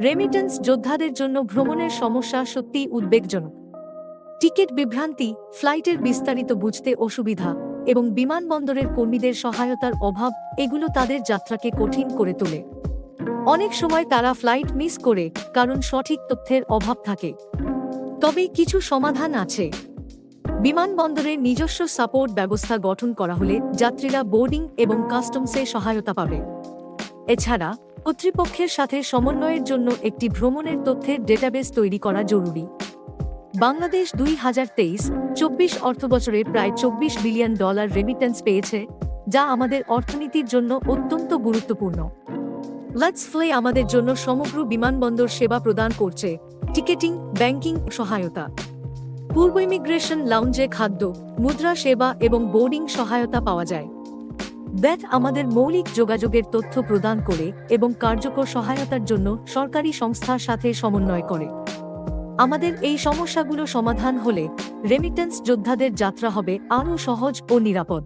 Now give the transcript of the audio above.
Remittance যোদ্ধাদের জন্য ভ্রমণের সমস্যা সত্যিই উদ্বেগজনক। টিকিট বিভ্রান্তি, ফ্লাইটের বিস্তারিত বুঝতে অসুবিধা এবং বিমানবন্দরের কর্মীদের সহায়তার অভাব এগুলো তাদের যাত্রাকে কঠিন করে তোলে। অনেক সময় তারা ফ্লাইট মিস করে কারণ সঠিক তথ্যের অভাব থাকে। তবে কিছু সমাধান আছে। বিমানবন্দরের নিজস্ব সাপোর্ট ব্যবস্থা গঠন করা হলে যাত্রীরা বোর্ডিং এবং কাস্টমসে সহায়তা পাবে। এছাড়া কর্তৃপক্ষের সাথে সমন্বয়ের জন্য একটি ভ্রমণের তথ্যের ডেটাবেস তৈরি করা জরুরি। বাংলাদেশ 2023-24 অর্থবছরে প্রায় $24 বিলিয়ন রেমিটেন্স পেয়েছে, যা আমাদের অর্থনীতির জন্য অত্যন্ত গুরুত্বপূর্ণ। লেটস ফ্লাই আমাদের জন্য সমগ্র বিমানবন্দর সেবা প্রদান করছে, টিকেটিং, ব্যাংকিং সহায়তা, পূর্ব ইমিগ্রেশন লাউঞ্জে খাদ্য, মুদ্রা সেবা এবং বোর্ডিং সহায়তা পাওয়া যায়। ব্যাট আমাদের মৌলিক যোগাযোগের তথ্য প্রদান করে এবং কার্যকর সহায়তার জন্য সরকারি সংস্থার সাথে সমন্বয় করে। আমাদের এই সমস্যাগুলো সমাধান হলে রেমিটেন্স যোদ্ধাদের যাত্রা হবে আরও সহজ ও নিরাপদ।